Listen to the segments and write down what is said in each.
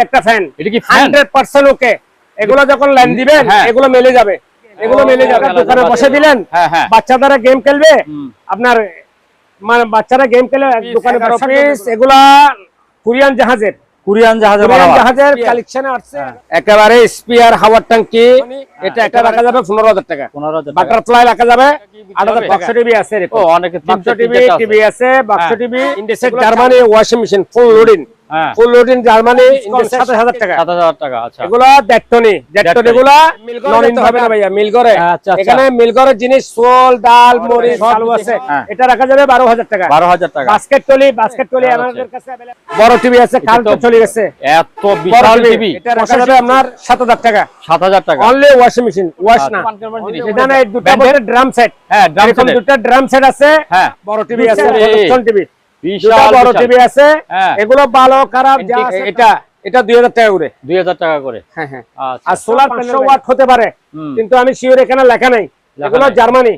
একটা ফ্যান, এটা কি ফ্যান 100% ওকে। এগুলো যখন লাইন দিবেন এগুলো মেলে যাবে, এগুলো মেলে যাবে। দোকানে বসে দিলেন, বাচ্চারা গেম খেলবে, আপনার মানে বাচ্চারা গেম খেলে দোকানে পিস। এগুলা কোরিয়ান জাহাজের কালেকশনে আসছে। একেবারে স্পিয়ার হাওয়ার ট্যাঙ্কি, এটা রাখা যাবে 15,000 টাকা। বাটারফ্লাই রাখা যাবে 8,000 টাকা। বাক্স টিভি আছে, ও অনেকে বাক্স টিভি আছে, বাক্স TV index Germany washing machine full loading Germany 7,000 টাকা। 7,000 টাকা। আচ্ছা, এগুলা ডেটটনি এগুলা নন ইন হবে না ভাইয়া, মিল করে। এখানে মিল করে জিনিস সোল ডাল মরিচ আলু আছে, এটা রাখা যাবে 12,000 টাকা। 12,000 টাকা। বাস্কেট টলি আমাদের কাছে अवेलेबल। বড় টিভি আছে, কালকে চলে গেছে, এত বিশাল টিভি। এটা রাখা যাবে আপনার 7,000 টাকা। 7,000 টাকা অনলি ওয়াশিং মেশিন, ওয়াশ না। এখানে দুটো বড় ড্রাম সেট, হ্যাঁ ড্রাম সেট, দুটো ড্রাম সেট আছে, হ্যাঁ বড় টিভি আছে, প্রোডাকশন টিভি বিশাল বড় টিভি আছে। এগুলো ভালো খারাপ যা আছে, এটা 2,000 টাকা করে। 2,000 টাকা করে, হ্যাঁ হ্যাঁ। আর সোলার 500 ওয়াট হতে পারে, কিন্তু আমি শিওর এখানে লেখা নাই। এগুলো জার্মানি,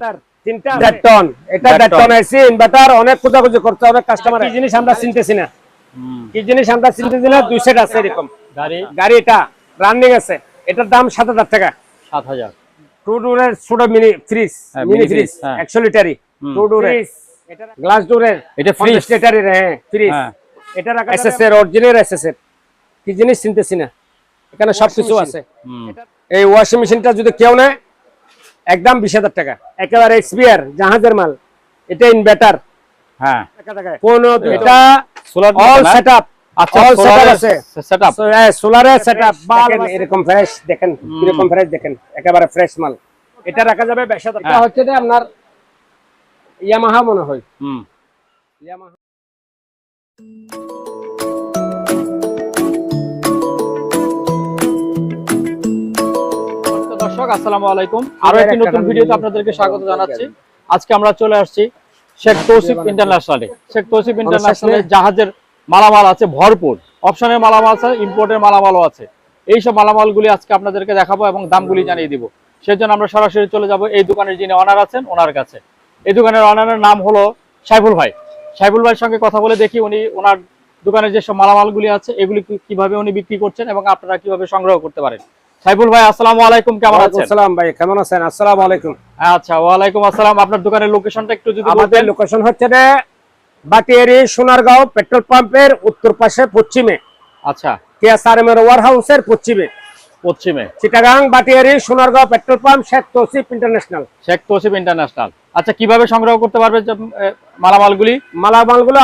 তিনটা ডেটন, এটা ডেটন এসি ইনভার্টার। অনেক খোঁজাখুঁজি করতে হবে কাস্টমার, কি জিনিস আমরা চিনতেছি না, কি জিনিস আমরা চিনতেছি না। 2 সেট আছে এরকম গাড়ি, এটা রানিং আছে, এটার দাম 7,000 টাকা। 7,000। 2 ডোরের ছোট মিনি ফ্রিজ 100 লিটারই 2 ডোরের। এটা গ্লাস ডোরের, এটা 50 লিটারের, হ্যাঁ ফ্রিজ। এটা রাখা এসএস এর অরিজিনাল এসএস এর, কি জিনিস চিনতেছি না, এখানে সবকিছু আছে। এই ওয়াশিং মেশিনটা যদি কেউ নেয় একদম 20,000 টাকা। একেবারে এক্সপিয়ার জাহাজের মাল, এটা ইনভার্টার, হ্যাঁ কোন এটা সোলার অল সেটআপ। আচ্ছা, অল সেটআপ আছে, সেটআপ সোলারের সেটআপ। দেখেন এরকম ফ্রেশ, দেখেন এরকম ফ্রেশ, দেখেন একেবারে ফ্রেশ মাল। এটা রাখা যাবে 20,000 টাকা। হচ্ছে যে আপনার ইয়ামাহা মনে হয়, ইয়ামাহা। দর্শক আসসালামু আলাইকুম, আরো একটি নতুন ভিডিওতে আপনাদেরকে স্বাগত জানাচ্ছি। আজকে আমরা চলে আসছি শেখ তৌসিফ ইন্টারন্যাশনালে। শেখ তৌসিফ ইন্টারন্যাশনালে জাহাজের মালামাল আছে ভরপুর, অপশনের মালামাল আছে, ইম্পোর্টের মালামালও আছে। এই সব মালামালগুলি আজকে আপনাদেরকে দেখাবো এবং দামগুলি জানিয়ে দিব। সেজন্য আমরা সরাসরি চলে যাব এই দোকানের যিনি অনার আছেন ওনার কাছে। এই দোকানের অনারের নাম হলো সাইফুল ভাই। সাইফুল ভাইয়ের সঙ্গে কথা বলে দেখি উনি ওনার দোকানের যেসব মালামালগুলি আছে এগুলি কিভাবে উনি বিক্রি করছেন এবং আপনারা কিভাবে সংগ্রহ করতে পারেন। সাইফুল ভাই আসসালামু আলাইকুম, কেমন আছেন? আসসালাম ভাই, কেমন আছেন? আসসালামু আলাইকুম। আচ্ছা, ওয়া আলাইকুম আসসালাম। আপনার দোকানের লোকেশনটা একটু যদি বলতেন। আমাদের লোকেশন হচ্ছে যে বাটিয়ারি সোনারগাঁও পেট্রোল পাম্পের উত্তর পাশে পশ্চিমে। আচ্ছা, কেএসআরএম-এর ওয়্যার হাউসের পশ্চিমে Chittagong Bhatiari Sonargaon petrol pump, Sheikh Tousif international. Sheikh Tousif international. আচ্ছা, কিভাবে সংগ্রহ করতে পারবে মালামালগুলি? মালামালগুলো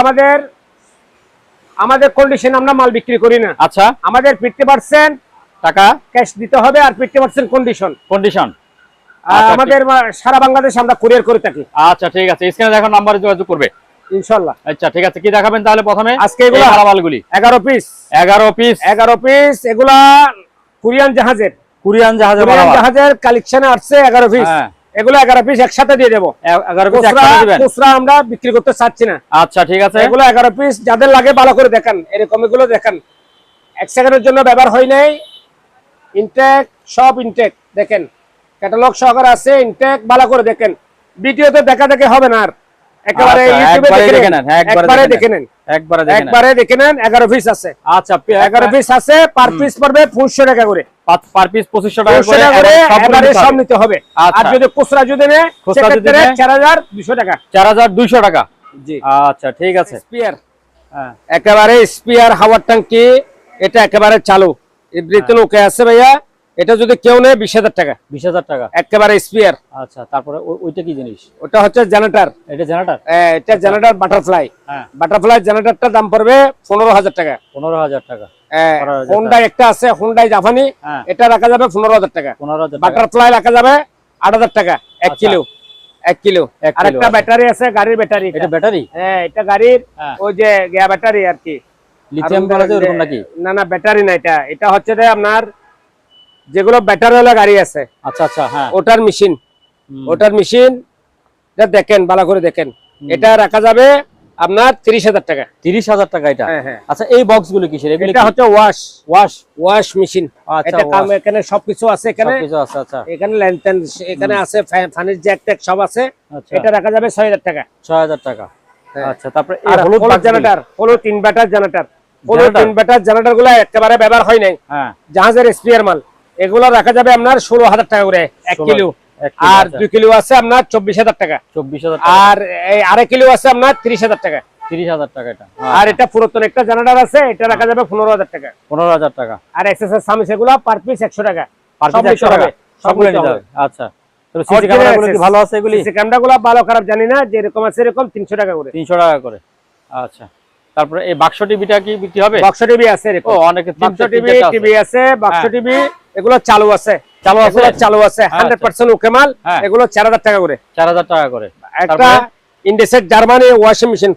আমাদের কন্ডিশন, আমরা মাল বিক্রি করি না। আচ্ছা, আমাদের 50% টাকা ক্যাশ দিতে হবে আর 50% কন্ডিশন। আমাদের সারা বাংলাদেশ আমরা কুরিয়ার করে থাকি। আচ্ছা ঠিক আছে, স্ক্রিনে দেখো নাম্বারে যোগাযোগ করবে ইনশাআল্লাহ। আচ্ছা ঠিক আছে, কি দেখাবেন তাহলে প্রথমে? আজকে এগুলো মালামালগুলি 11 পিস এগুলা কোরিয়ান জাহাজের কালেকশনে আসছে 11 পিস। এগুলো 11 পিস একসাথে দিয়ে দেব। 11 পিস একসাথে দিবেন? খুচরা আমরা বিক্রি করতে চাচ্ছি না। আচ্ছা ঠিক আছে, এগুলো 11 পিস যাদের লাগে ভালো করে দেখেন, এরকম এগুলো দেখেন, এক সেকেন্ডের জন্য ব্যবহার হয় নাই। ইনটেক সব ইনটেক দেখেন, ক্যাটালগ সহকারে আছে। ইনটেক ভালো করে দেখেন, ভিডিওতে দেখা হবে না, আর একেবারে ইউটিউবে দেখেন, একবারে দেখে নেন। 11 পিস আছে। আচ্ছা 11 পিস আছে, পার পিস পড়বে 2500 টাকা করে। পার পিস 2500 টাকা করে এবারে সব নিতে হবে। আর যদি খুচরা যদি নেয় সেক্ষেত্রে 4200 টাকা। 4200 টাকা, জি আচ্ছা ঠিক আছে। স্পিয়ার, একেবারে স্পিয়ার হাওয়ার ট্যাঙ্কি, এটা একেবারে চালু, এভরিথিং ওকে আছে ভাইয়া। এটা যদি কেউ নেয় 20,000 টাকা। 20,000 টাকা একেবারে স্পিয়ার। আচ্ছা, তারপরে ওইটা কি জিনিস? ওটা হচ্ছে জেনারেটর। এটা জেনারেটর? এটা জেনারেটর বাটারফ্লাই। বাটারফ্লাই জেনারেটরটার দাম পড়বে 15,000 টাকা। 15,000 টাকা। হোন্ডা একটা আছে, হোন্ডাই জাপানি, এটা রাখা যাবে 15,000 টাকা। বাটারফ্লাই রাখা যাবে 8,000 টাকা 1 কিলো। 1 কিলো। আর একটা ব্যাটারি আছে, গাড়ির ব্যাটারি। এটা ব্যাটারি? হ্যাঁ, এটা গাড়ির ওই যে ব্যাটারি আর কি, লিথিয়াম বলা যায় ওরকম নাকি? না না, ব্যাটারি না, এটা হচ্ছে যে আপনার যেগুলো ব্যাটারি ওয়ালা গাড়ি আছে। আচ্ছা আচ্ছা, হ্যাঁ, ওটার মেশিন এটা দেখেন, ভালো করে দেখেন। এটা রাখা যাবে আপনার 30,000 টাকা। 30,000 টাকা এটা? হ্যাঁ। আচ্ছা, এই বক্সগুলো কিসের? এটা হচ্ছে ওয়াশ মেশিন। এটা কাম, এখানে সবকিছু আছে, এখানে সবকিছু আছে। আচ্ছা, এখানে ল্যান্টার্ন, এখানে আছে ফানির জ্যাক ট্যাক সব আছে। এটা রাখা যাবে 6,000 টাকা। 6,000 টাকা। আচ্ছা, তারপরে এই হলুদ জেনারেটর, হলুদ ইনভার্টার জেনারেটর। ফুল ইনভার্টার জেনারেটর গুলো একেবারে ব্যবহার হয় নাই, হ্যাঁ জাহাজের স্পেয়ার মাল, এগুলো রাখা যাবে আপনার 16,000 টাকা করে 1 কিলো। আর 2 কিলো আছে আপনার 24,000 টাকা। 24,000 আর এই 2.5 কিলো আছে আপনার 30,000 টাকা। 30,000 টাকা এটা। আর এটা পুরাতন একটা জেনারেটর আছে, এটা রাখা যাবে 15,000 টাকা। 15,000 টাকা। আর এসএসএস সামিস এগুলো পার পিস 100 টাকা। পার পিস 100 টাকা সবগুলো নিতে হবে। আচ্ছা, তো সিসি ক্যামেরাগুলো কি ভালো আছে এগুলি? সিসি ক্যামেরাগুলো ভালো খারাপ জানি না, যেরকম আছে এরকম 300 টাকা করে। 300 টাকা করে। আচ্ছা, তারপরে এই বাক্স টিভিটা কি বিক্রি হবে? বাক্স টিভি আছে এরকম। ও অনেকে বাক্স টিভি আছে, বাক্স টিভি এগুলো চালু আছে, চালু আছে 100% ওকে মাল। এগুলো 4,000 টাকা করে। 4,000 টাকা করে। একটা Indesit Germany washing machine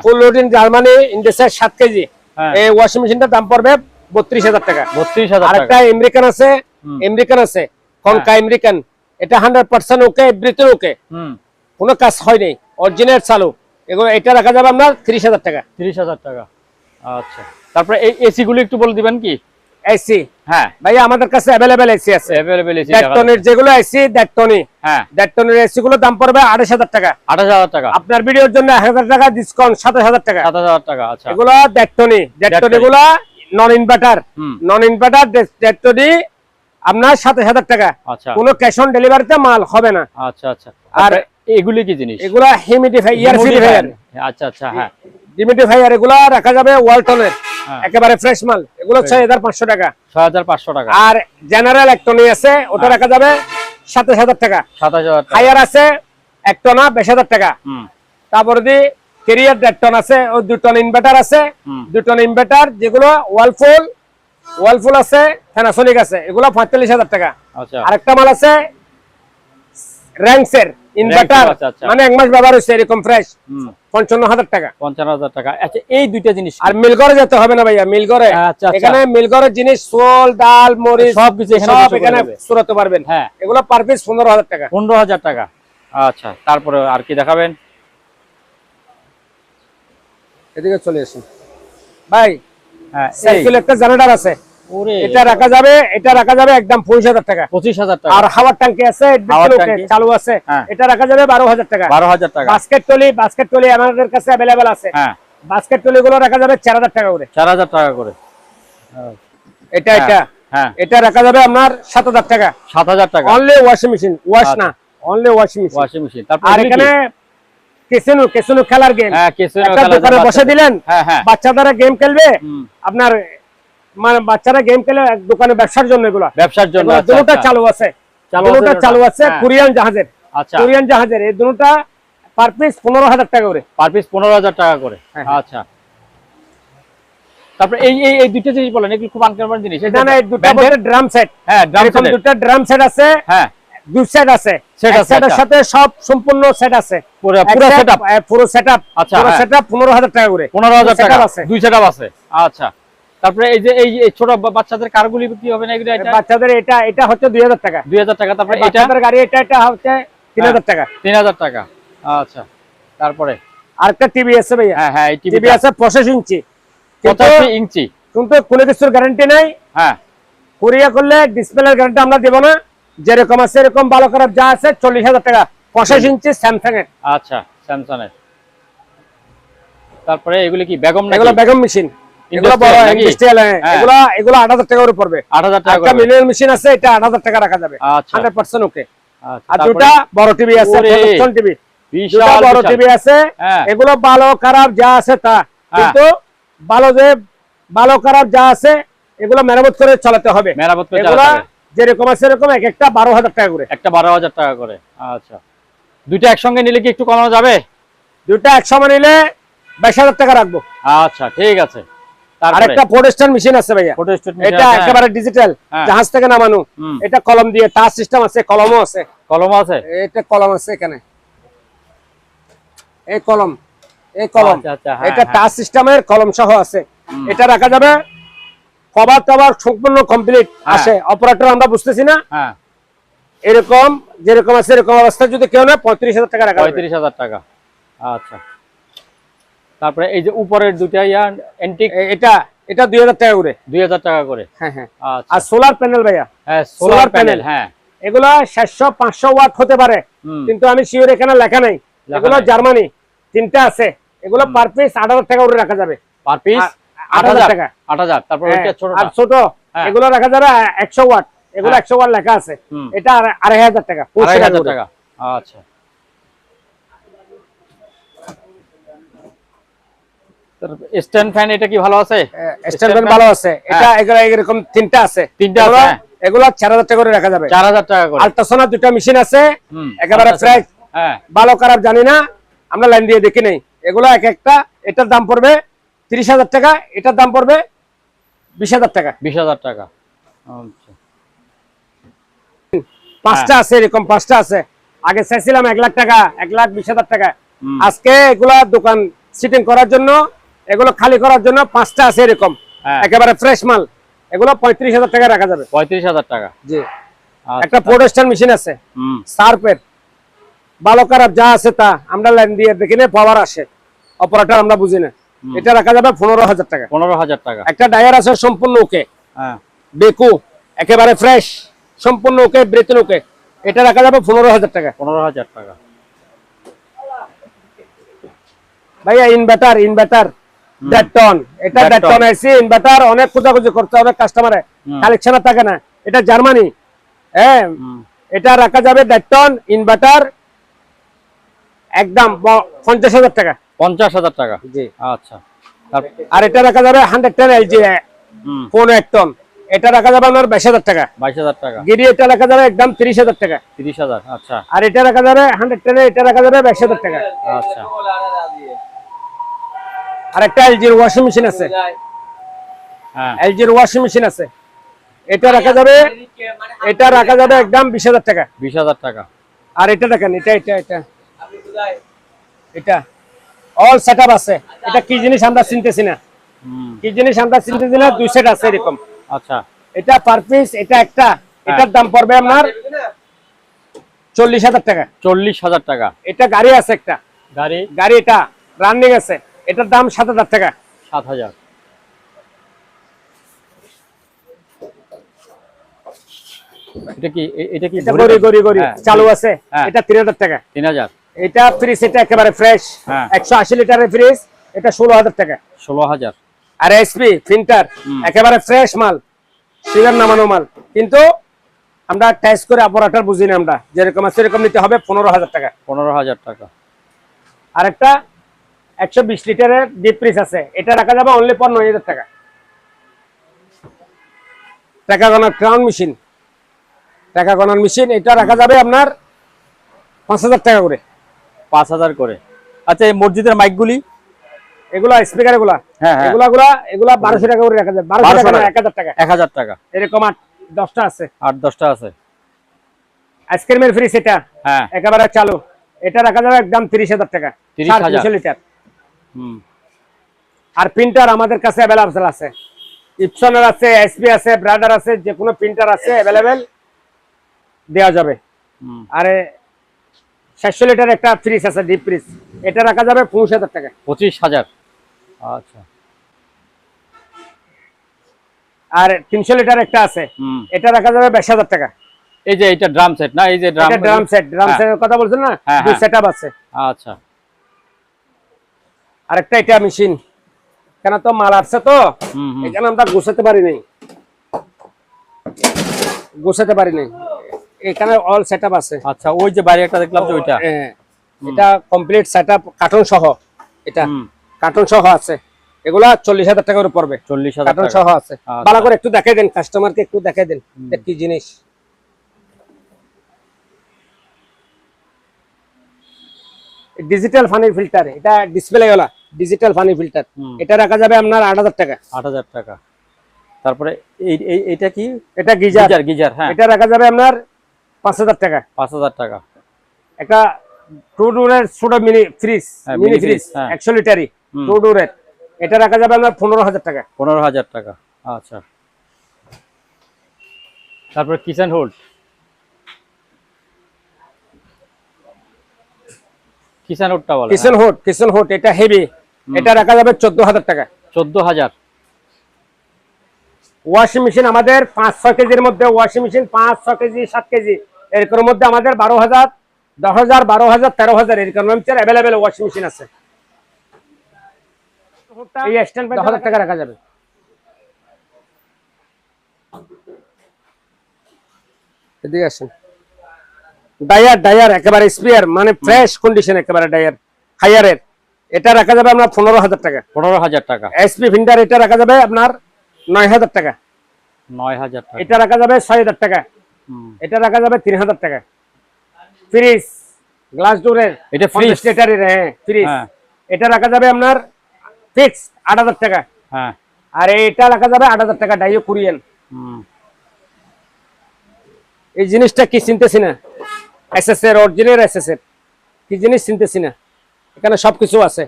full loading Germany Indesit 7 KG, এই ওয়াশিং মেশিনটার দাম পড়বে 32,000 টাকা। 32,000 আর একটা আমেরিকান আছে কনকা আমেরিকান, এটা 100% ওকে, এভরিথিং ওকে, কোনো কাজ হয় নাই, অরিজিনাল চালু। এগুলো এটা রাখা যাবে আপনার 30,000 টাকা। 30,000 টাকা। আচ্ছা, তারপরে এই এসি গুলো একটু বলে দিবেন কি? এসি হ্যাঁ ভাই আমাদের কাছে अवेलेबल এসি আছে, अवेलेबल এসি ডেটটনের যেগুলো এসি ডেটটনি, হ্যাঁ ডেটটনের এসি গুলো দাম পড়বে 28,000 টাকা। 28,000 টাকা। আপনার ভিডিওর জন্য 1,000 টাকা ডিসকাউন্ট, 27,000 টাকা। 27,000 টাকা। আচ্ছা, এগুলো ডেটটনি গুলো নন ইনভার্টার ডেটটনি আপনার 27,000 টাকা। আচ্ছা, কোনো ক্যাশ অন ডেলিভারিতে মাল হবে না। আচ্ছা আচ্ছা। আর এগুলি কি জিনিস? এগুলো হিউমিডিফায়ার, আচ্ছা আচ্ছা, হ্যাঁ ডিমিডিফায়ার, এগুলো রাখা যাবে ওয়ালটনের একেবারে ফ্রেশ মাল, এগুলো 6,500 টাকা। 6,500 টাকা। আর জেনারেল একটনি আছে, ওটা রাখা যাবে 27,000 টাকা। 27,000 টাকা। হায়ার আছে একটনা 20,000 টাকা। তারপরে দি ক্যারিয়ার 1.5 টন আছে, ও 2 টন ইনভার্টার আছে, 2 টন ইনভার্টার যেগুলো ওয়ালফুল আছে, প্যানাসোনিক আছে, এগুলো 45,000 টাকা। আচ্ছা, আরেকটা মাল আছে র্যাঙ্কসের ইনভার্টার, মানে 1 মাস ব্যবহার হয়েছে এরকম ফ্রেশ, 55,000 টাকা। 55,000 টাকা। আচ্ছা, এই দুইটা জিনিস। আর মিলগড়ে যেতে হবে না ভাইয়া, মিলগড়ে এখানে মিলগড়ের জিনিস সোল ডাল মরিচ সবকিছু এখানে সুরাতে পারবেন। হ্যাঁ, এগুলো পার পিস 15,000 টাকা। 15,000 টাকা। আচ্ছা, তারপরে আর কি দেখাবেন? এদিকে চলে আসুন ভাই। হ্যাঁ, সাইকেল একটা জেনারেটর আছে, ওরে এটা রাখা যাবে একদম 25,000 টাকা। 25,000 টাকা। আর হাওয়ার ট্যাঙ্কি আছে, চালু আছে, এটা রাখা যাবে 12,000 টাকা। 12,000 টাকা। বাস্কেট টলি আমাদের কাছে अवेलेबल আছে। হ্যাঁ, বাস্কেট টলি গুলো রাখা যাবে 4,000 টাকা করে। 4,000 টাকা করে। এটা হ্যাঁ, এটা রাখা যাবে আপনার 7,000 টাকা। 7,000 টাকা। অনলি ওয়াশিং মেশিন, ওয়াশ না, অনলি ওয়াশিং মেশিন। তারপর আর এখানে কেসিনো খেলার গেম, হ্যাঁ, কেসিনো একটা খেলার দোকানে বসে দিলেন, হ্যাঁ হ্যাঁ, বাচ্চারা গেম খেলবে, আপনার মানে বাচ্চারা গেম খেলে দোকানে ব্যবসার জন্য, এগুলো ব্যবসার জন্য। দুটোটা চালু আছে, কোরিয়ান জাহাজের। আচ্ছা, কোরিয়ান জাহাজের এই দুটোটা পার পিস 15,000 টাকা করে। পার পিস 15,000 টাকা করে। আচ্ছা, তারপর এই দুইটা জিনিস বলেন, এগুলো খুব আনকমন জিনিস। এখানে দুটো বলতে ড্রাম সেট, হ্যাঁ ড্রাম সেট, দুটো ড্রাম সেট আছে, হ্যাঁ দুই সেট আছে, সেটের সাথে সব সম্পূর্ণ সেট আছে, পুরো সেটআপ। আচ্ছা, পুরো সেটআপ 15,000 টাকা করে। 15,000 টাকা আছে, দুই সেটআপ আছে। আচ্ছা, তারপরে এই যে এই ছোট বাচ্চাদের কারগুলি বিক্রি হবে না এগুলো? এটা বাচ্চাদের এটা হচ্ছে 2,000 টাকা। 2,000 টাকা। তারপরে এটা বাচ্চাদের গাড়ি এটা হচ্ছে 3,000 টাকা। 3,000 টাকা। আচ্ছা, তারপরে আরেকটা টিভি আছে ভাইয়া। হ্যাঁ হ্যাঁ, এই টিভি আছে 85 ইঞ্চি, 85 ইঞ্চি, কিন্তু কোনো কিছুর গ্যারান্টি নাই। হ্যাঁ, কোরিয়া করলে ডিসপ্লের গ্যারান্টি আমরা দেব না, যেরকম আছে এরকম ভালো খারাপ যা আছে 40,000 টাকা। 85 ইঞ্চি স্যামসাং এর। আচ্ছা, স্যামসাং এর। তারপরে এগুলো কি বেগম নাকি? এগুলো বেগম মেশিন, এগুলো বড় ইন্ডাস্ট্রিয়াল। এগুলো 8,000 টাকা করে পড়বে। 8,000 টাকা। একটা মিলিয়ন মেশিন আছে, এটা 8,000 টাকা রাখা যাবে। আচ্ছা, 100% ওকে। আচ্ছা, আর দুটো বড় টিভি আছে, 55 টিভি, দুটো বড় টিভি আছে। এগুলো ভালো খারাপ যা আছে তা, কিন্তু ভালো খারাপ যা আছে এগুলো মেরামত করে চালাতে হবে। মেরামত করে এগুলো চালাতে হবে। যেরকম আছে এরকম একটা 12,000 টাকা করে। একটা 12,000 টাকা করে। আচ্ছা, দুইটা একসঙ্গে নিলে কি একটু কমানো যাবে? দুটো একসঙ্গে নিলে 22,000 টাকা রাখবো। আচ্ছা, ঠিক আছে। আর একটা ফোর্ডস্টার মেশিন আছে ভাইয়া, এটা একেবারে ডিজিটাল, জাহাজ থেকে নামানো। এটা কলম দিয়ে টাচ সিস্টেম আছে, কলমও আছে। কলম আছে? এটা কলম আছে এখানে, এই কলম। আচ্ছা, এটা টাচ সিস্টেমের কলম সহ আছে। এটা রাখা যাবে, কভার টভার সম্পূর্ণ কমপ্লিট আছে। অপারেটর আমরা বুঝতেছি না, হ্যাঁ, এরকম যেরকম আছে এরকম অবস্থা যদি কেউ না 35,000 টাকা রাখা যাবে। 35,000 টাকা। আচ্ছা, তারপরে এই যে উপরের দুটা অ্যান্টিক, এটা 2,000 টাকা করে। 2,000 টাকা করে। হ্যাঁ হ্যাঁ। আচ্ছা, আর সোলার প্যানেল ভাইয়া, হ্যাঁ সোলার প্যানেল, হ্যাঁ এগুলো 700-500 ওয়াট হতে পারে, কিন্তু আমি শিওর এখানে লেখা নাই। এগুলো জার্মানি, তিনটা আছে, এগুলো পার পিস 8,000 টাকা করে রাখা যাবে। পার পিস 8,000 টাকা। 8,000। তারপর ওইটা ছোটটা? আর ছোট হ্যাঁ। এগুলো রাখা যাবে 100 ওয়াট, এগুলো 100 ওয়াট লেখা আছে, এটা 2,500 টাকা। 2,500 টাকা। আচ্ছা। স্ট্যান্ড ফ্যান এটা কি ভালো আছে? স্ট্যান্ড ফ্যান ভালো আছে, এটা এগুলো এরকম তিনটা আছে। তিনটা আছে, হ্যাঁ। এগুলো 4,000 টাকা করে রাখা যাবে। 4,000 টাকা করে। আল্ট্রাসোনার দুটো মেশিন আছে, একেবারে আল্ট্রাসোনা। ফ্রেশ, হ্যাঁ। ভালো খারাপ জানি না, আমরা লাইন দিয়ে দেখি নাই। এগুলো এক একটা, এটার দাম পড়বে 30,000 টাকা, এটার দাম পড়বে 20,000 টাকা। 20,000 টাকা। আচ্ছা। পাঁচটা আছে, এরকম পাঁচটা আছে। আগে চাইছিলাম 1,00,000 টাকা, 1,20,000 টাকা। আজকে এগুলা দোকান সিটিং করার জন্য, এগুলো খালি করার জন্য পাঁচটা আছে এরকম, একেবারে ফ্রেশ মাল। এগুলো 35,000 টাকা রাখা যাবে। 35,000 টাকা। জি। একটা প্রোডেস্টার মেশিন আছে সার্ফের, ভালো খারাপ যা আছে তা আমরা লাইন দিয়ে দেখি না, পাওয়ার আসে, অপারেটর আমরা বুঝি না, এটা রাখা যাবে 15,000 টাকা। 15,000 টাকা। একটা ডায়ার আছে সম্পূর্ণ ওকে, হ্যাঁ। বেকু একেবারে ফ্রেশ, সম্পূর্ণ ওকে, ব্রেথিং ওকে, এটা রাখা যাবে 15,000 টাকা। 15,000 টাকা। ভাইয়া ইনভার্টার ডেটন, এটা ডেটন আইসি ইনভার্টার, অনেক খোঁজাখুঁজি করতে হবে কাস্টমারে, কালেকশন থাকে না, এটা জার্মানি। হ্যাঁ, এটা রাখা যাবে ডেটন ইনভার্টার একদম 50,000 টাকা। 50,000 টাকা। জি। আচ্ছা। আর এটা রাখা যাবে 110 এলজি কোন 1 টন, এটা রাখা যাবে আপনার 22,000 টাকা। 22,000 টাকা। গিরি এটা রাখা যাবে একদম 30,000 টাকা। 30,000। আচ্ছা। আর এটা রাখা যাবে 110, এটা রাখা যাবে 22,000 টাকা। আচ্ছা। আর একটা এলজির ওয়াশিং মেশিন আছে, হ্যাঁ, এলজির ওয়াশিং মেশিন আছে, এটা রাখা যাবে, এটা রাখা যাবে একদম 20,000 টাকা। 20,000 টাকা। আর এটা দেখেন, এটা এটা এটা এটা অল সেটআপ আছে, এটা কি জিনিস আমরা চিনতেছি না, কি জিনিস আমরা চিনতেছি না, দুই সেট আছে এরকম। আচ্ছা। এটা পার পিস, এটা একটা, এটার দাম পড়বে আপনার 40,000 টাকা। 40,000 টাকা। এটা গাড়ি আছে একটা, গাড়ি এটা রানিং আছে, এটার দাম 7,000 টাকা। 7,000। এটা কি এটা কি এটা গড়ি চালু আছে, এটা 3,000 টাকা। 3,000। এটা ফ্রিজ, এটা একেবারে ফ্রেশ, 180 লিটারের ফ্রিজ, এটা 16,000 টাকা। 16,000। আর এসপি প্রিন্টার একেবারে ফ্রেশ মাল, সিগার নামানো মাল, কিন্তু আমরা টেস্ট করে অপারেটর বুঝি না, আমরা যেরকম আছে সেরকম নিতে হবে, 15,000 টাকা। 15,000 টাকা। আর একটা 120 লিটারের ডিপ ফ্রিজ আছে, এটা রাখা যাবে অনলি 9,000 টাকা। টাকা গণার ক্রাউন মেশিন, টাকা গণার মেশিন, এটা রাখা যাবে আপনার 5,000 টাকা করে। 5,000 করে। আচ্ছা, এই মসজিদের মাইকগুলি, এগুলা স্পিকার, এগুলা এগুলা 1200 টাকা করে রাখা যাবে। 1200 টাকা না, 1,000 টাকা। 1,000 টাকা। এরকম 8-10টা আছে, 8-10টা আছে। আইসক্রিমের ফ্রিজ, এটা হ্যাঁ, একেবারে চালু, এটা রাখা যাবে একদম 30,000 টাকা। 300 লিটার। আর প্রিন্টার আমাদের কাছে অ্যাভেলেবল আছে, ইপসনের আছে, এসপি আছে, ব্রাদার আছে, যে কোনো প্রিন্টার আছে অ্যাভেলেবল, দেওয়া যাবে। আরে 700 লিটার একটা ফ্রিজ আছে, ডিপ ফ্রিজ, এটা রাখা যাবে 25,000 টাকা। 25,000। আচ্ছা। আর 300 লিটার একটা আছে, এটা রাখা যাবে 22,000 টাকা। এই যে এটা ড্রাম সেট না, এই যে ড্রাম সেটের কথা বলছেন না, দুই সেটআপ আছে। আচ্ছা। আরেকটা এটা মেশিন, কেন তো মাল আসছে তো, এখানে আমরা গোছাতে পারি নাই, এখানে অল সেটআপ আছে। আচ্ছা, ওই যে বাইরে একটা দেখলাম যে ওইটা, এটা কমপ্লিট সেটআপ, কার্টন সহ, এটা কার্টন সহ আছে, এগুলা 40,000 টাকা করে পড়বে। 40,000 কার্টন সহ আছে। ভালো করে একটু দেখাই দেন কাস্টমারকে, একটু দেখাই দেন কি জিনিস। ডিজিটাল পানি ফিল্টার, এটা ডিসপ্লে वाला ডিজিটাল পানি ফিল্টার, এটা রাখা যাবে আপনার 8,000 টাকা। 8,000 টাকা। তারপরে এইটা কি? এটা গিজার, হ্যাঁ, এটা রাখা যাবে আপনার 5,000 টাকা। 5,000 টাকা। একটা টু ডোরের ছোট মিনি ফ্রিজ 100 লিটারই টু ডোরের, এটা রাখা যাবে আপনার 15,000 টাকা। 15,000 টাকা। আচ্ছা। তারপর কিচেন হোল্ড, কিচেন হোল্ড এটা হেভি, এটা রাখা যাবে 14,000 টাকা। 14,000। ওয়াশিং মেশিন আমাদের 5-6 কেজির মধ্যে, ওয়াশিং মেশিন 5-6 কেজি 7 কেজি এরকম মধ্যে আমাদের 12,000, 10,000, 12,000, 13,000 এরকম অ্যাভেলেবেল ওয়াশিং মেশিন আছে। এই স্ট্যান্ড বাই 10,000 টাকা রাখা যাবে। এদিকে আসেন, ডায়ার একেবারে স্পেয়ার, মানে ফ্রেশ কন্ডিশন একেবারে ডায়ার হায়ারের, এটা রাখা যাবে আপনার 15,000 টাকা। 15,000 টাকা। এসপি ফিন্ডার এটা রাখা যাবে আপনার 9,000 টাকা। 9,000 টাকা। এটা রাখা যাবে 6,000 টাকা। এটা রাখা যাবে 3,000 টাকা। ফ্রিজ গ্লাস ডোরের, এটা ফ্রিজ লিটারের, হ্যাঁ ফ্রিজ, এটা রাখা যাবে আপনার ফিক্স 8,000 টাকা। হ্যাঁ, আর এটা রাখা যাবে 8,000 টাকা ডাইও কোরিয়ান। এই জিনিসটা কি চিনতেছি না, এসএসএর অরিজিনাল এসএসএর কি জিনিস চিনতেছি না, এখানে সবকিছু আছে।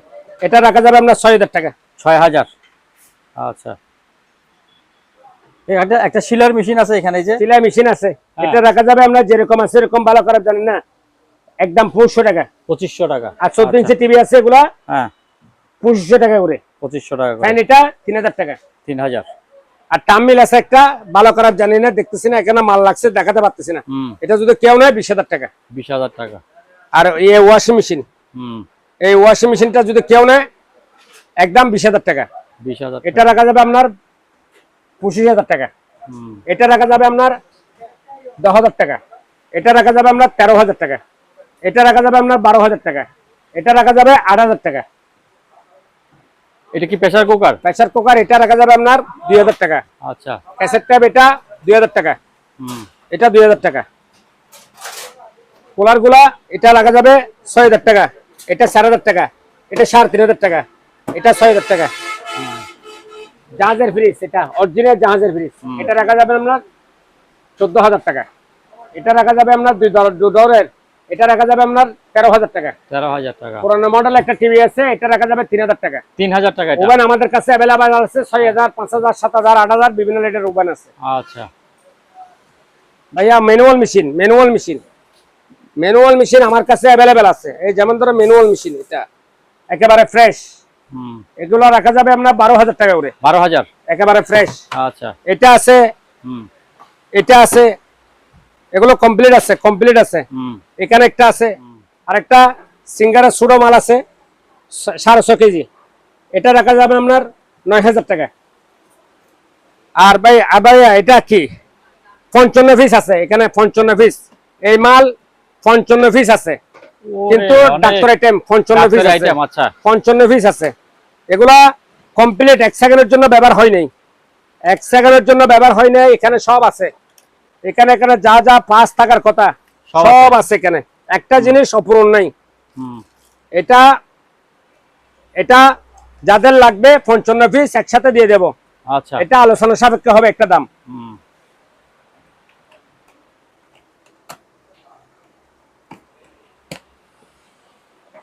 এটা রাখা যাবে আপনার 6,000 টাকা। 6,000। আচ্ছা, একটা সিলার মেশিন আছে এখানে, এই যে সেলাই মেশিন আছে, এটা রাখা যাবে আপনার যেরকম আছে এরকম ভালো করার জানেন না, একদম 2500 টাকা। 2500 টাকা। আর 14 ইঞ্চি টিভি আছে এগুলা, হ্যাঁ 2500 টাকা করে। 2500 টাকা করে। ফ্যান এটা 3,000 টাকা। 3,000। আর টামিল আছে একটা, ভালো করার জানি না, দেখতেছি না, এখানে মাল লাগছে দেখাতে পারতেছি না। এটা যদি কেউ নেয় 20,000 টাকা। 20,000 টাকা। আর এই ওয়াশিং মেশিন, এই ওয়াশিং মেশিনটা যদি কেউ নেয় একদম 20,000 টাকা। 20,000। এটা রাখা যাবে আপনার 25,000 টাকা। এটা রাখা যাবে আপনার 10,000 টাকা। এটা রাখা যাবে আপনার 13,000 টাকা। এটা রাখা যাবে আপনার 12,000 টাকা। এটা রাখা যাবে 8,000 টাকা। এটা কি প্রেসার কুকার? প্রেসার কুকার, এটা রাখা যাবে আপনার 2,000 টাকা। আচ্ছা, ক্যাসেট ট্যাপ এটা 2,000 টাকা। এটা 2,000 টাকা। কুলার গুলা এটা রাখা যাবে 6,000 টাকা। এটা 4,000 টাকা। এটা 3,500 টাকা। এটা 6,000 টাকা। জাহাজের ফ্রিজ, এটা অরিজিনাল জাহাজের ফ্রিজ, এটা রাখা যাবে আপনার 14,000 টাকা। এটা রাখা যাবে আপনার 2 ডোরের, এটা রাখা যাবে আপনার 13,000 টাকা। 13,000 টাকা। পুরানো মডেল একটা টিভি আছে, এটা রাখা যাবে 3,000 টাকা। 3,000 টাকা। ওভেন আমাদের কাছে अवेलेबल আছে 6,000, 5,000, 7,000, 8,000 বিভিন্ন রেটের ওভেন আছে। আচ্ছা ভাইয়া ম্যানুয়াল মেশিন, ম্যানুয়াল মেশিন আমার কাছে अवेलेबल আছে। এই যেমন ধরো ম্যানুয়াল মেশিন, এটা একেবারে ফ্রেশ, এগুলো রাখা যাবে আপনার 12,000 টাকা করে। 12,000 একেবারে ফ্রেশ। আচ্ছা, এটা আছে, এটা আছে, এগুলো কমপ্লিট আছে। এখানে একটা আছে, আর একটা সিঙ্গারের সুডো মাল আছে 650 কেজি, এটা রাখা যাবে আপনার 9,000 টাকা। আর ভাইয়া এটা কি 55 পিস আছে এখানে, 55 পিস, এই মাল 55 পিস আছে, কিন্তু ডাক্তার আইটেম 55 পিস আছে। আচ্ছা, 55 পিস আছে। এগুলা কমপ্লিট 1 সেকেন্ডের জন্য ব্যবহার হয় নাই, 1 সেকেন্ডের জন্য ব্যবহার হয় নাই। এখানে সব আছে, এখানে যা যা পাস থাকার কথা সব আছে এখানে, একটা জিনিস অপূরণ নাই। এটা এটা যাদের লাগবে 55 পিস একসাথে দিয়ে দেব। আচ্ছা, এটা আলোচনা সাপেক্ষে হবে একটা দাম।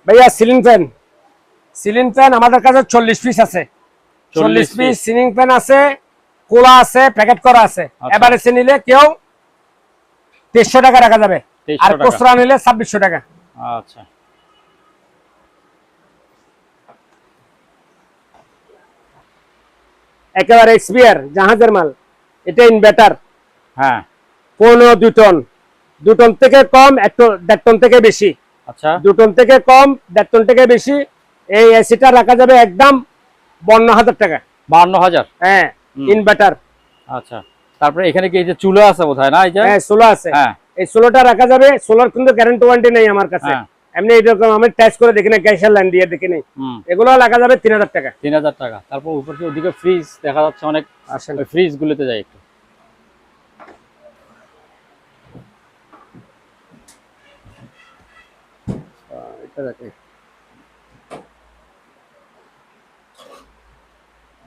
ভাইয়া সিলিং ফ্যান আমাদের কাছে 40 পিস আছে। 40 পিস সিলিং ফ্যান আছে, কোলা আছে, প্যাকেট করা আছে। এভারেজে নিলে কেউ 300 টাকা রাখা যাবে, আর খুচরা নিলে 2600 টাকা। আচ্ছা, একেবারে এক্সপিয়ার জাহাজের মাল, এটা ইনভার্টার। হ্যাঁ 15 2 টন থেকে কম, 1.5 টন থেকে বেশি। আচ্ছা, 2 টন থেকে কম, 1.5 টন থেকে বেশি। এই এসিটা রাখা যাবে একদম 52,000 টাকা। 52,000। হ্যাঁ ইনভার্টার। আচ্ছা, তারপরে এখানে কি এই যে চুলা আছে বোধহয় না? এই যে হ্যাঁ চুলা আছে। এই চুলাটা রাখা যাবে, চুলার কিন্তু গ্যারান্টি ওয়ারেন্টি নেই আমার কাছে, এমনি এরকম আমি টেস্ট করে দেখি না, গ্যাসের লাইন দিয়ে দেখি নাই। এগুলো রাখা যাবে 3,000 টাকা। 3,000 টাকা। তারপর উপর থেকে ওদিকে ফ্রিজ দেখা যাচ্ছে অনেক, আসেন ওই ফ্রিজ গুলোতে যাই একটু।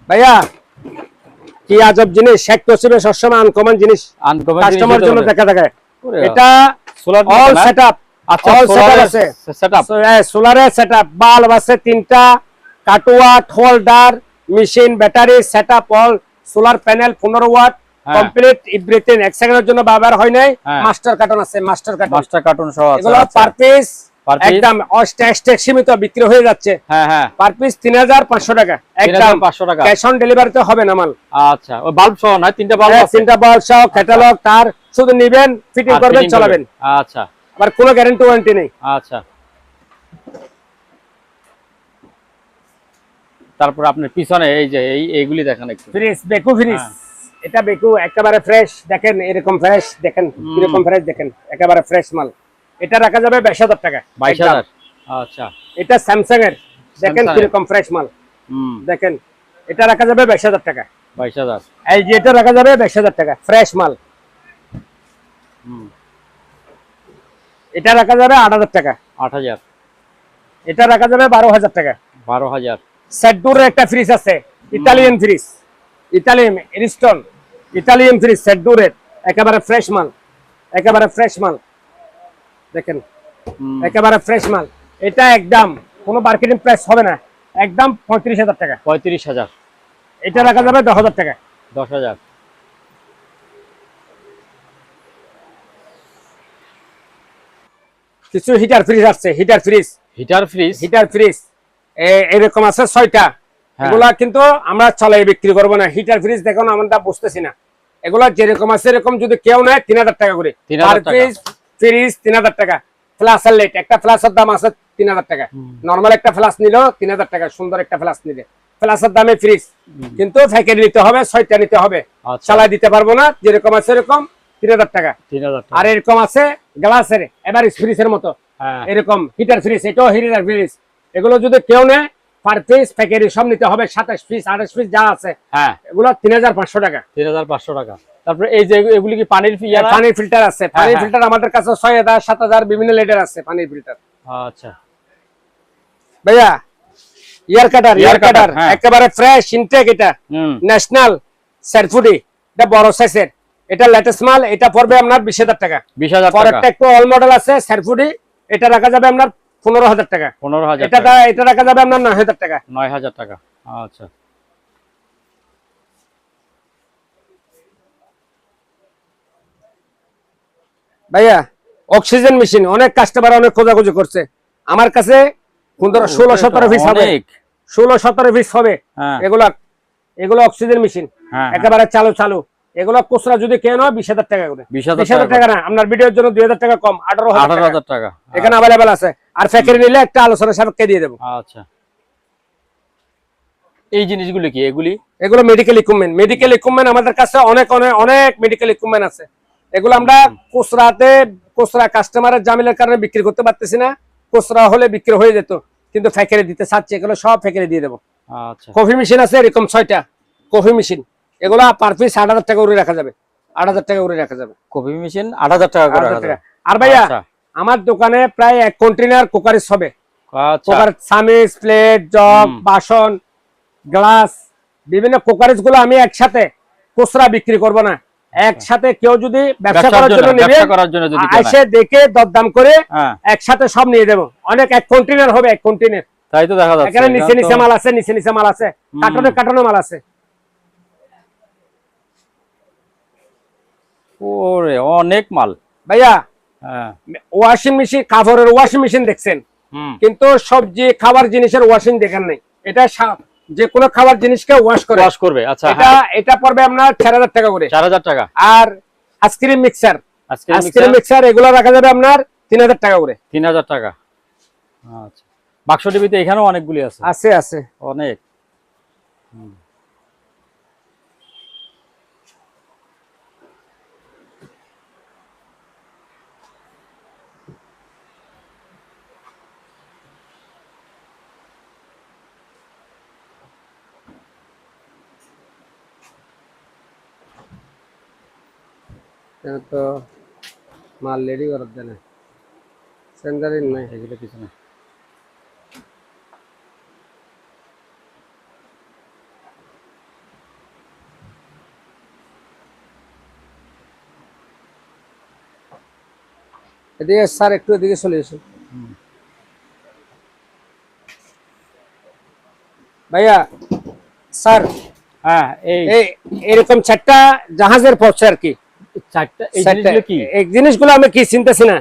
ভাইয়া কি আজব জিনিস, শেখ তসিবে সবসময় আনকমন জিনিস কাস্টমার জন্য দেখা থাকে। এটা সোলার অল সেটআপ। আচ্ছা, সেটআপ আছে, সেটআপ। সোলারের সেটআপ, বাল্ব আছে 3টা, কাটওয়াট, holder, machine, battery setup, all solar panel 15 watt, complete everything. 1 সেকেন্ডের জন্য ব্যবহার হয় নাই। মাস্টার কার্টন আছে, মাস্টার কার্টন সহ আছে। এগুলো পার পিস একদম অস্ট্যাক সীমিত বিক্রি হয়ে যাচ্ছে। হ্যাঁ হ্যাঁ, পার পিস 3,500 টাকা একদম। 500 টাকা ক্যাশ অন ডেলিভারিতে হবে না মাল। আচ্ছা, ওই বাল্ব সহ না? 3টা বাল্ব আছে। 3টা বাল্ব সহ, ক্যাটালগ, তার শুধু নেবেন, ফিটিং করবেন, চালাবেন। আচ্ছা, আর কোনো গ্যারান্টি ওয়ারেন্টি নেই। আচ্ছা, তারপর আপনার পিছনে এই যে এইগুলি দেখেন একটু। Fridge, Beko fridge. হ্যাঁ। এটা বেকু একেবারে ফ্রেশ, দেখেন এরকম ফ্রেশ, দেখেন কিরকম ফ্রেশ, দেখেন একেবারে ফ্রেশ মাল। এটা রাখা যাবে 22,000 টাকা। 22,000। আচ্ছা। এটা স্যামসাং এর, দেখেন Samsung এর। কিরকম ফ্রেশ মাল, দেখেন এটা রাখা যাবে 22,000 টাকা। 22,000। এই যে এটা রাখা যাবে 22,000 টাকা, ফ্রেশ মাল। এটা রাখা যাবে 8,000 টাকা। 8,000। এটা রাখা যাবে 12,000 টাকা। 12,000। সেটডোরের একটা ফ্রিজ আছে, Italian fridge, Italian Ariston Italian fridge সেটডোরের, একেবারে ফ্রেশ মাল, একেবারে ফ্রেশ মাল, দেখেন একেবারে ফ্রেশ মাল। এটা একদম কোনো মার্কেটিং প্রাইস হবে না, একদম 35,000 টাকা। 35,000। এটা রাখা যাবে 10,000 টাকা। 10,000। কিছু হিটার ফ্রিজ আছে, heater fridge, heater fridge. Heater fridge এরকম আছে 6টা। এগুলা কিন্তু আমরা চালাই বিক্রি করবো না। হিটার ফ্রিজ দেখুন, আমরা বুঝতেছি না, এগুলা যেরকম আছে এরকম যদি কেউ নেয় 3,000 টাকা করে। 3,000 টাকা। ফ্রিজ 3,000 টাকা। ফ্লাশের লাইট, একটা ফ্লাশের দাম আছে 3,000 টাকা। নরমাল একটা ফ্লাশ নিল 3,000 টাকা, সুন্দর একটা ফ্লাশ নিলে ফ্লাশের দামে ফ্রিজ, কিন্তু ফ্যাকেট নিতে হবে, 6টা নিতে হবে। চালাই দিতে পারবো না, যেরকম আছে এরকম 3,000 টাকা। 3,000 টাকা। আর এরকম আছে গ্লাসের, এবার ফ্রিজের মতো এরকম হিটার ফ্রিজ, এটাও হিটার ফ্রিজ। এগুলো যদি কেউ নেয় পার পিস প্যাকেট সব নিতে হবে, 27 পিস 28 পিস যা আছে, এগুলো 3,500 টাকা। 3,500 টাকা। তারপরে এই যে এগুলি কি পানির পানির ফিল্টার আছে, পানির ফিল্টার আমাদের কাছে 6,000 7,000 বিভিন্ন লেটার আছে পানির ফিল্টার। আচ্ছা ভাইয়া ইয়ার কাটার একেবারে ফ্রেশ ইনটেক, এটা ন্যাশনাল সেরফুডি, এটা বড় সাইজের, এটা লেটেস্ট মাল। এটা পড়বে আপনার 20,000 টাকা। 20,000 টাকা। পরেরটা একটু অল মডেল আছে সেরফুডি, এটা রাখা যাবে আপনার 15,000 টাকা। 15,000 এটা এটা রাখা যাবে আপনার 9,000 টাকা। 9,000 টাকা। আচ্ছা ভাইয়া অক্সিজেন মেশিন, অনেক কাস্টমার অনেক খোঁজাখুঁজি করছে আমার কাছে, 16-17 পিস হবে, 16-17 পিস হবে। এগুলা এগুলো অক্সিজেন মেশিন, একেবারে চালু। এগুলো খুচরা যদি কেন 20,000 টাকা করে। 20,000 টাকা না, আপনার ভিডিওর জন্য 2,000 টাকা কম, 18,000 টাকা এখানে अवेलेबल আছে। আর ফ্যাক্টরি নিলে একটা আলোচনা সাপেক্ষে দিয়ে দেব। আচ্ছা এই জিনিসগুলো কি? এগুলো মেডিকেল ইকুইপমেন্ট। মেডিকেল ইকুইপমেন্ট আমাদের কাছে অনেক মেডিকেল ইকুইপমেন্ট আছে। এগুলো আমরা খুচরা কাস্টমারের জামিলের কারণে বিক্রি করতে পারতেছি না। খুচরা হলে বিক্রি হয়ে যেত, কিন্তু ফ্যাক্টরি দিতে চাচ্ছি, এগুলো সব ফ্যাক্টরি দিয়ে দেবো। আচ্ছা কফি মেশিন আছে এরকম 6টা কফি মেশিন, এগুলো পার পিস 8,000 টাকা করে রাখা যাবে। 8,000 টাকা করে রাখা যাবে কফি মেশিন 8,000 টাকা করে রাখা যাবে। আর ভাইয়া আমার দোকানে প্রায় 1 কন্টেনার কুকারিস হবে। কুকার, চামিচ, প্লেট, জগ, বাসন, গ্লাস, বিভিন্ন কুকারিস গুলো আমি একসাথে খুচরা বিক্রি করব না। একসাথে কেউ যদি ব্যবসা করার জন্য নেবে, এসে দেখে দরদাম করে একসাথে সব নিয়ে দেবো। অনেক 1 কন্টেনার হবে, 1 কন্টেনার। তাই তো দেখা যাচ্ছে এখানে নিচে মাল আছে, নিচে মাল আছে, কার্টনে মাল আছে। ওরে অনেক মাল ভাইয়া। ওয়াশিং মেশিন, কাপড়ের ওয়াশিং মেশিন দেখছেন, কিন্তু সবজি খাবার জিনিসের ওয়াশিং দেখেন নাই। এটা যে কোনো খাবার জিনিসকে ওয়াশ করবে। আচ্ছা এটা পড়বে আপনার 4,000 টাকা করে। 4,000 টাকা। আর আইসক্রিম মিক্সার এগুলো রাখা যাবে আপনার 3,000 টাকা করে। 3,000 টাকা। আচ্ছা বাক্স টিভিতে এখানেও অনেকগুলি আছে অনেক। তো মাল রেডি করার জন্য সেন্টারিং নাই, এগুলো পিছনে। এদিকে স্যার একটু এদিকে চলে এসো ভাইয়া। স্যার এরকম 4টা জাহাজের পথে আর কি। এই জিনিসগুলো আমি কি চিনতেছি না।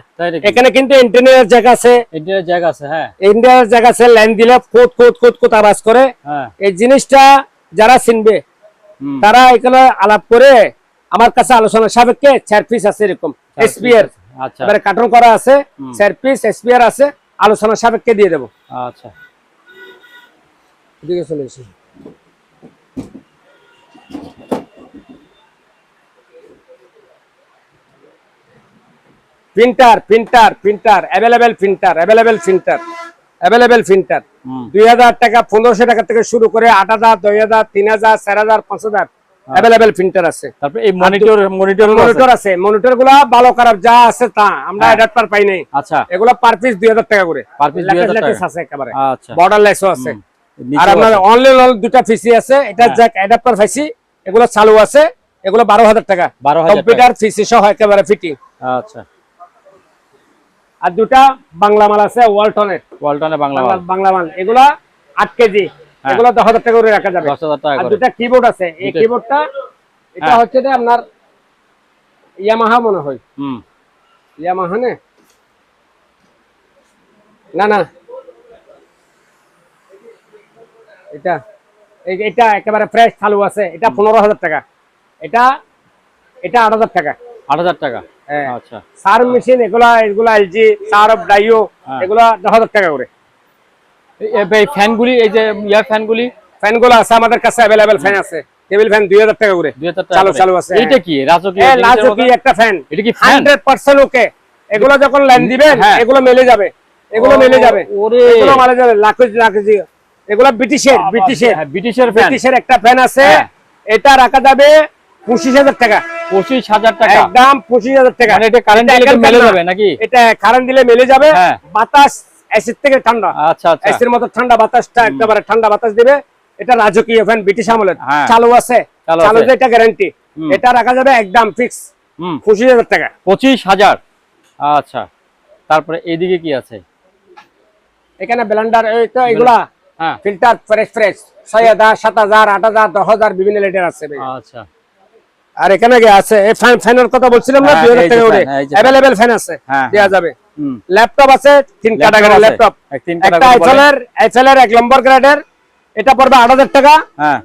এখানে কিন্তু ইন্টারনেটের জায়গা আছে, ইন্ডিয়ার জায়গা আছে। লাইন দিলে কোত আওয়াজ করে। এই জিনিসটা যারা চিনবে তারা এখানে আলাপ করে আমার কাছে আলোচনা সাপেক্ষে 4 পিস আছে এরকম এসপিআর, এবারে কার্টন করা আছে 4 পিস এসপিআর আছে, আলোচনা সাপেক্ষে দিয়ে দেবো। আচ্ছা এদিকে চলে এসে printer printer printer available printer available printer available printer 2000 টাকা 1500 টাকা থেকে শুরু করে 8000 2000 3000 4000 5000 অ্যাভেলেবেল প্রিন্টার আছে। তারপর এই মনিটর আছে, মনিটর গুলা ভালো খারাপ যা আছে তা আমরা অ্যাডাপ্টার পাই নাই। আচ্ছা, এগুলা পার পিস 2000 টাকা করে, পার পিস 2000 টাকা আছে একেবারে। আচ্ছা, বর্ডারলেসও আছে। আর আপনার অনলাইন দুটো পিসি আছে, এটা জ্যাক অ্যাডাপ্টার পাইছি, এগুলো চালু আছে, এগুলো 12000 টাকা, 12000 কম্পিউটার পিসি সহ একেবারে ফিটিং। আচ্ছা, আর দুটা বাংলা মাল আছে ওয়ালটনের বাংলা মাল, এগুলা 8 কেজি, এগুলো 10000 টাকা করে রাখা যাবে। 10000 টাকা আর করে। দুটা কিবোর্ড আছে, এই কিবোর্ডটা এটা হচ্ছে যে আপনার ইয়ামাহা মনে হয়, ইয়ামাহা না না এটা এটা একেবারে ফ্রেশ চালু আছে, এটা 15000 টাকা, এটা 8000 টাকা। 8000 টাকা। আচ্ছা, সার মেশিন এগুলা এলজি সার অফ ডাইও, এগুলা 10000 টাকা করে। এই ফ্যানগুলি, এই যে ফ্যানগুলো আছে আমাদের কাছে, अवेलेबल ফ্যান আছে, টেবিল ফ্যান 2000 টাকা করে, 2000 টাকা চালু আছে। এইটা কি রাজকীয় একটা ফ্যান, এটা কি 100% ওকে। এগুলো যখন ল্যান্ড দিবেন এগুলো মেলে যাবে, এগুলো মেলে যাবে, এগুলো মারা যাবে, লাখি। এগুলো ব্রিটিশের একটা ফ্যান আছে, এটা রাখা যাবে 25000 টাকা। 25000 টাকা একদম 25000 টাকা। মানে এটা কারেন্ট দিলে মেলে যাবে নাকি? এটা কারেন্ট দিলে মেলে যাবে, বাতাস এসির থেকে ঠান্ডা। আচ্ছা আচ্ছা, এসির মতো ঠান্ডা বাতাসটা একেবারে ঠান্ডা বাতাস দিবে। এটা রাজকীয় ফ্যান, ব্রিটিশ আমলের, চালু আছে, চালু যে এটা গ্যারান্টি। এটা রাখা যাবে একদম ফিক্স 25000 টাকা। 25000। আচ্ছা, তারপরে এইদিকে কি আছে? এখানে ব্লেন্ডার, এই তো এগুলা ফিল্টার ফ্রেশ 6000 7000 8000 10000 বিভিন্ন লিটার আছে। আচ্ছা, আর এখানে কি আছে? এই ফ্যানের কথা বলছিলাম না, 2000 টাকা করে अवेलेबल ফ্যান আছে, দেয়া যাবে। ল্যাপটপ আছে 3 ক্যাটাগরি ল্যাপটপ, একটা আইফেলের 1 নম্বর গ্রেডের, এটা পড়বে 8000 টাকা।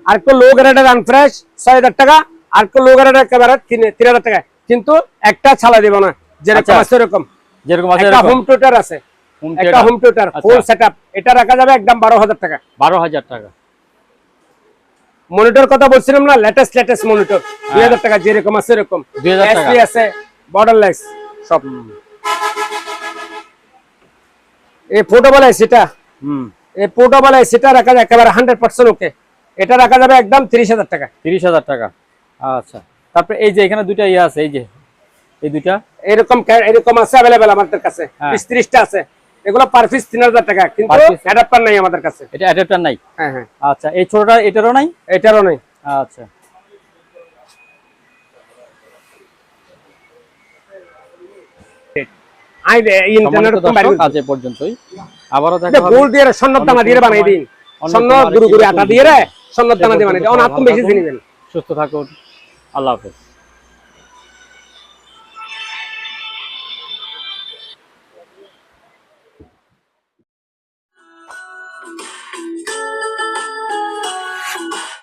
আর একটু লো গ্রেডের আনফ্রেশ 6000 টাকা, আর একটু লো গ্রেডের একেবারে 3000 টাকা। কিন্তু একটা ছালা দিব না, যেরকম আছে এরকম, একটা হোম থিয়েটার আছে, একটা হোম থিয়েটার ফুল সেটআপ, এটা রাখা যাবে একদম 12000 টাকা। 12000 টাকা। মনিটর কথা বলছিলাম না, লেটেস্ট মনিটর 2000 টাকা, যেরকম আছে এরকম, 2000 টাকা আছে, বর্ডারলেস সব। এই পোর্টেবল সেটা, এই পোর্টেবল সেটা রাখা যায় একেবারে 100% ওকে, এটা রাখা যাবে একদম 30000 টাকা। 30000 টাকা। আচ্ছা, তারপরে এই যে এখানে দুইটা ইয়া আছে, এই যে এই দুইটা এরকম আছে अवेलेबल আমাদের কাছে, 30টা আছে, এগুলো পার পিস 3000 টাকা, কিন্তু অ্যাডাপ্টার নাই আমাদের কাছে। এটা অ্যাডাপ্টার নাই? হ্যাঁ হ্যাঁ। আচ্ছা, এই ছোটটা এটারও নাই? এটারও নাই। আচ্ছা, ইন্টারনেট আজ এ পর্যন্তই। আবারও দেখা হবে। গোল দিয়ে স্বর্ণের দানা দিয়ে বানাই দিন, স্বর্ণ গুরু গুরু আটা দিয়ে স্বর্ণের দানা দিয়ে বানাই দিন, অন আপনি বেশি দিন। সুস্থ থাকুন, আল্লাহ হাফেজ।